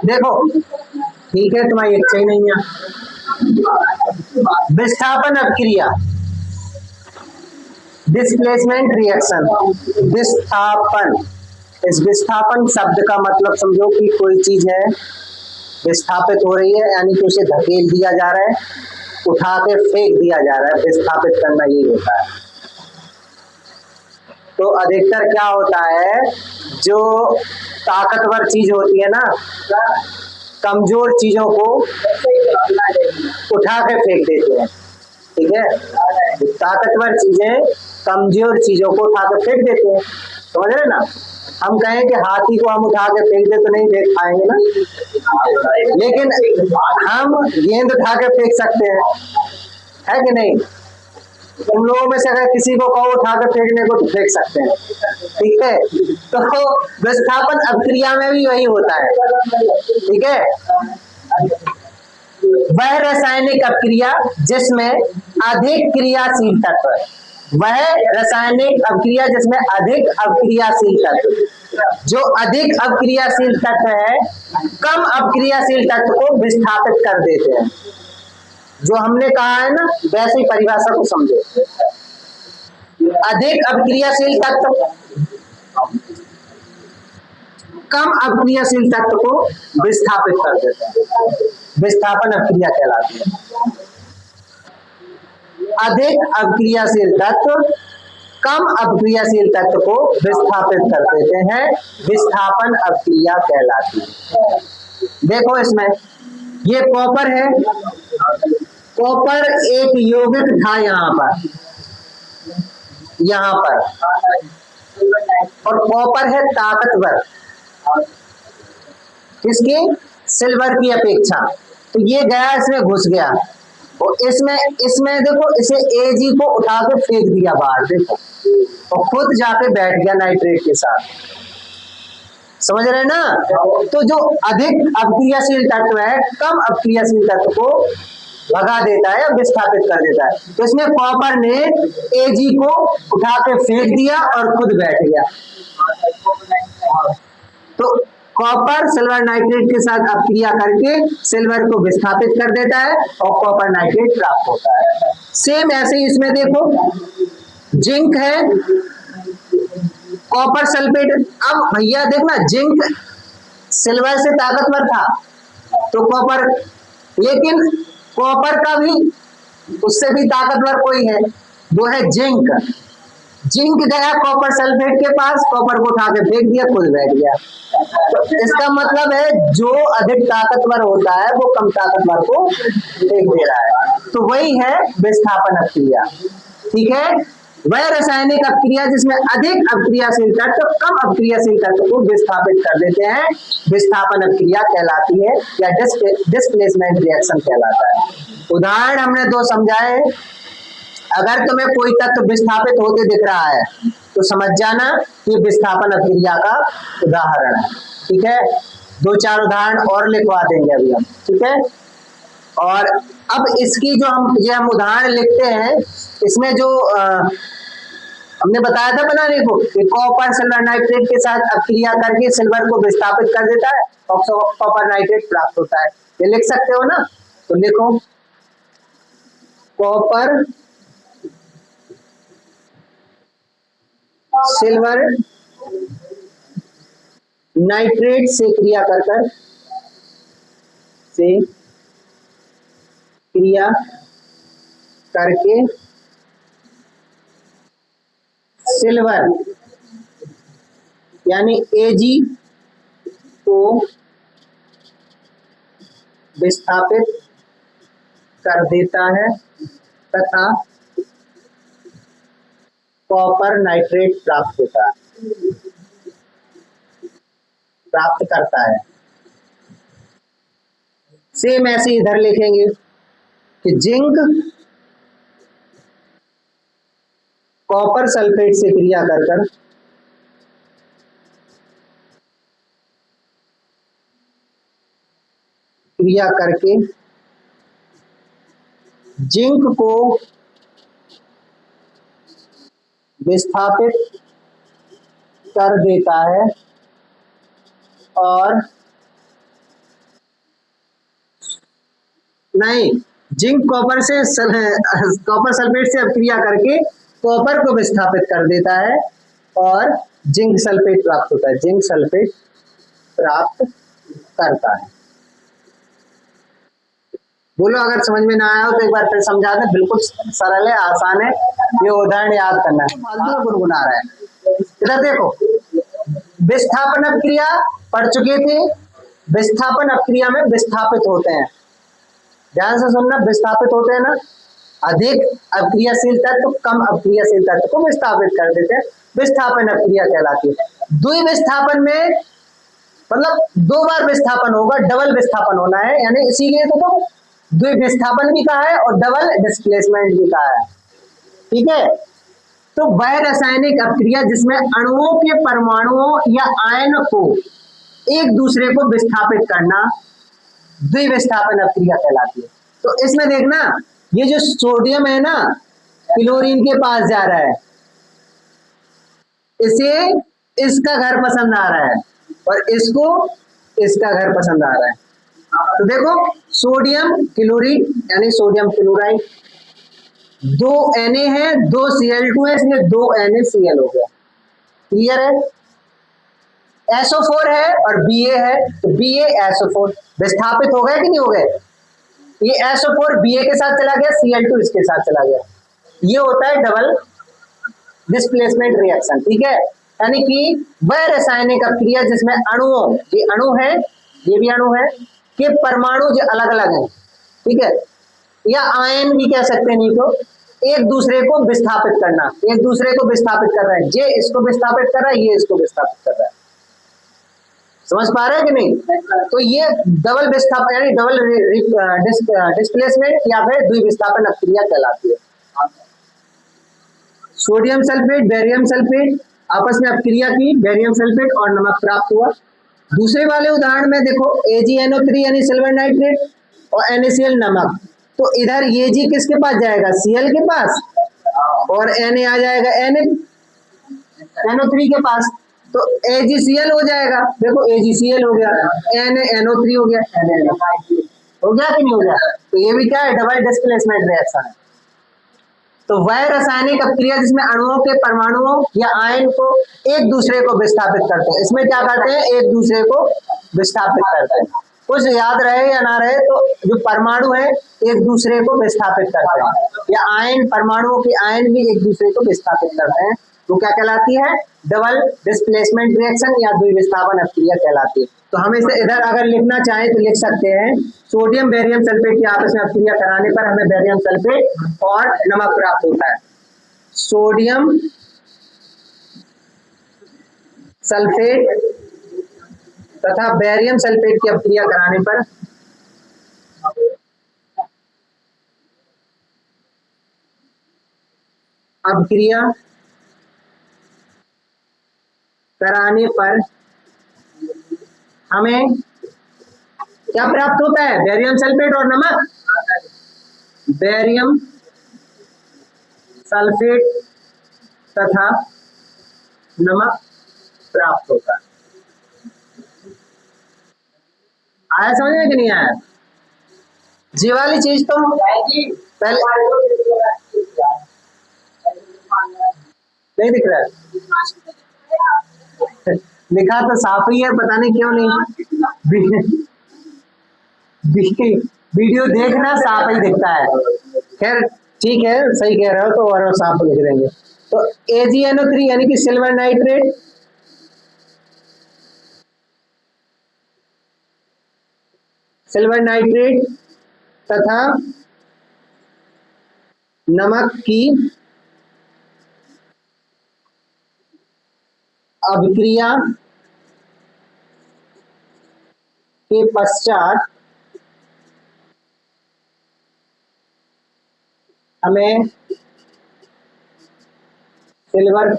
देखो ठीक है, तुम्हारी इच्छा ही नहीं है। विस्थापन अपक्रिया, डिस्प्लेसमेंट रिएक्शन। विस्थापन, इस विस्थापन शब्द का मतलब समझो कि कोई चीज है विस्थापित हो रही है, यानी कि उसे धकेल दिया जा रहा है, उठा के फेंक दिया जा रहा है। विस्थापित करना यही होता है। तो अधिकतर क्या होता है, जो ताकतवर चीज होती है ना, कमजोर चीजों को उठा के फेंक देते हैं। ठीक है, ताकतवर चीजें कमजोर चीजों को उठा के फेंक देते हैं, समझ रहे ना। हम कहें कि हाथी को हम उठा के फेंक दे तो नहीं फेंक पाएंगे ना, लेकिन हम गेंद उठा के फेंक सकते हैं, है कि नहीं। तुम लोगों में से अगर किसी को कहो उठा कर फेंकने को तो फेंक सकते हैं। ठीक है, तो विस्थापन अपक्रिया में भी वही होता है। ठीक है, वह रासायनिक अपक्रिया जिसमें अधिक क्रियाशील तत्व, वह रासायनिक अपक्रिया जिसमें अधिक अपक्रियाशील तत्व, जो अधिक अपक्रियाशील तत्व है कम अपक्रियाशील तत्व को विस्थापित कर देते हैं। जो हमने कहा है ना, वैसी परिभाषा को समझो। अधिक अपक्रियाशील तत्व कम अपक्रियाशील तत्व को विस्थापित कर देते हैं, विस्थापन अपक्रिया कहलाती है। अधिक अपक्रियाशील तत्व कम अपक्रियाशील तत्व को विस्थापित कर देते हैं, विस्थापन अपक्रिया कहलाती है। देखो इसमें ये कॉपर है, कॉपर एक यौगिक था यहाँ पर, और कॉपर है ताकतवर किसके, सिल्वर की अपेक्षा। तो ये गया इसमें घुस गया, और इसमें देखो इसे Ag को उठा के फेंक दिया बाहर, देखो, और खुद जाके बैठ गया नाइट्रेट के साथ, समझ रहे ना। तो जो अधिक अपक्रियाशील तत्व है कम अपक्रियाशील तत्व को भगा देता है, विस्थापित कर देता है। तो इसमें कॉपर ने Ag को उठा के फेंक दिया और खुद बैठ गया। तो कॉपर सिल्वर नाइट्रेट के साथ अपक्रिया करके सिल्वर को विस्थापित कर देता है और कॉपर नाइट्रेट प्राप्त होता है। सेम ऐसे ही इसमें देखो, जिंक है, कॉपर सल्फेट। अब भैया देखना, जिंक सिल्वर से ताकतवर था तो कॉपर, लेकिन कॉपर का भी उससे भी ताकतवर कोई है, वो है जिंक। जिंक गया कॉपर सल्फेट के पास, कॉपर को उठा के फेंक दिया, खुद बैठ गया। तो इसका मतलब है जो अधिक ताकतवर होता है वो कम ताकतवर को फेंक दे रहा है। तो वही है विस्थापन अपक्रिया। ठीक है, वह रासायनिक अपक्रिया जिसमें अधिक अपक्रियाशील तत्व कम अपक्रियाशील तत्व को विस्थापित कर देते हैं, विस्थापन अपक्रिया कहलाती है, या डिस्प्लेसमेंट रिएक्शन कहलाता है। उदाहरण हमने दो समझाए। अगर तुम्हें कोई तत्व विस्थापित होते दिख रहा है तो समझ जाना ये विस्थापन अपक्रिया का उदाहरण है। ठीक है, दो चार उदाहरण और लिखवा देंगे अभी हम। ठीक है, और अब इसकी जो हम उदाहरण लिखते हैं, इसमें जो हमने बताया था बनाने को कि कॉपर सिल्वर नाइट्रेट के साथ अपक्रिया करके सिल्वर को विस्थापित कर देता है और कॉपर नाइट्रेट प्राप्त होता है। ये लिख सकते हो ना, तो लिखो, कॉपर सिल्वर नाइट्रेट से क्रिया करके सिल्वर यानी Ag को विस्थापित कर देता है तथा कॉपर नाइट्रेट प्राप्त करता है। सेम ऐसे इधर लिखेंगे कि जिंक कॉपर सल्फेट से क्रिया करके जिंक को विस्थापित कर देता है और नहीं, जिंक कॉपर से कॉपर सल्फेट से अपक्रिया करके कॉपर को विस्थापित कर देता है और जिंक सल्फेट प्राप्त होता है, जिंक सल्फेट प्राप्त करता है। बोलो अगर समझ में ना आया हो तो एक बार फिर समझा दें, बिल्कुल सरल है, आसान है, ये उदाहरण याद करना है। फालतू गुनगुना रहा है। इधर देखो, विस्थापन अपक्रिया पढ़ चुके थे, विस्थापन अपक्रिया में विस्थापित होते हैं, ध्यान से सुनना, विस्थापित होते हैं ना, अधिक अपक्रियाशील तत्व कम अपक्रियाशील तत्व को विस्थापित कर देते हैं, विस्थापन अपक्रिया कहलाती है। द्विविस्थापन में मतलब दो बार विस्थापन होगा, डबल विस्थापन होना है, यानी इसीलिए तो द्विविस्थापन भी कहा है और डबल डिस्प्लेसमेंट भी कहा है, ठीक है। तो वह रासायनिक अपक्रिया जिसमें अणुओं के परमाणुओं या आयन को एक दूसरे को विस्थापित करना द्विविस्थापन अपक्रिया कहलाती है। तो इसमें देखना, ये जो सोडियम है ना, क्लोरीन के पास जा रहा है, इसे इसका घर पसंद आ रहा है और इसको इसका घर पसंद आ रहा है। तो देखो, सोडियम क्लोरीन यानी सोडियम क्लोराइड, दो Na है, दो Cl2 है, इसलिए दो NaCl हो गया, क्लियर है। SO4 है और Ba है, तो BaSO4 विस्थापित हो गया कि नहीं हो गए, ये SO4 Ba के साथ चला गया, Cl2 इसके साथ चला गया, ये होता है डबल डिस्प्लेसमेंट रिएक्शन, ठीक है। यानी कि वह रासायनिक अपक्रिया जिसमें अणुओं, ये अणु है, ये भी अणु है, के परमाणु जो अलग अलग हैं, ठीक है, या आयन भी कह सकते हैं, नहीं तो एक दूसरे को विस्थापित करना, एक दूसरे को विस्थापित कर रहा है, ये इसको विस्थापित कर रहा है, ये इसको विस्थापित कर रहा है, समझ पा रहे हैं कि नहीं। तो ये डबल विस्थापन यानी डबल डिस्प्लेसमेंट या फिर द्विविस्थापन अपक्रिया कहलाती है। सोडियम सल्फेट बेरियम सल्फेट आपस में अपक्रिया की, बेरियम सल्फेट और नमक प्राप्त हुआ। दूसरे वाले उदाहरण में देखो, AgNO3 यानी सिल्वर नाइट्रेट और NaCl नमक, तो इधर Ag किसके पास जाएगा, Cl के पास, और Na आ जाएगा NO3 के पास, तो AgCl हो जाएगा, देखो AgCl हो गया, NaNO3 हो गया, हो गया कि नहीं हो गया। तो ये भी क्या है, डबल डिस्प्लेसमेंट रिएक्शन है। तो वह रासायनिक अपक्रिया जिसमें अणुओं के परमाणुओं या आयन को एक दूसरे को विस्थापित करते हैं, इसमें क्या करते हैं, एक दूसरे को विस्थापित करते हैं, कुछ याद रहे या ना रहे, तो जो परमाणु है एक दूसरे को विस्थापित करते हैं, या आयन, परमाणुओं के आयन भी एक दूसरे को विस्थापित करते हैं, तो क्या कहलाती है, डबल डिस्प्लेसमेंट रिएक्शन या द्विविस्थापन अपक्रिया कहलाती है। तो हम इसे इधर अगर लिखना चाहें तो लिख सकते हैं, सोडियम बेरियम सल्फेट की आपस में अपक्रिया कराने पर हमें बेरियम सल्फेट और नमक प्राप्त होता है। सोडियम सल्फेट तथा बेरियम सल्फेट की अपक्रिया कराने पर अपक्रिया कराने पर हमें क्या प्राप्त होता है, बेरियम सल्फेट और नमक, बेरियम सल्फेट तथा नमक प्राप्त होता है। आया समझ में कि नहीं आया, जी वाली चीज तो पहले नहीं दिख रहा है, लिखा तो साफ ही है, पता नहीं क्यों नहीं, वीडियो देखना साफ ही दिखता है, खैर ठीक है, सही कह रहे हो, तो और साफ लिख देंगे। तो AgNO3 यानी कि सिल्वर नाइट्रेट, सिल्वर नाइट्रेट तथा नमक की अभिक्रिया के पश्चात हमें सिल्वर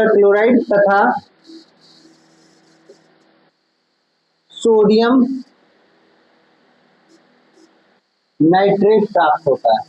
क्लोराइड तथा सोडियम नाइट्रेट प्राप्त होता है।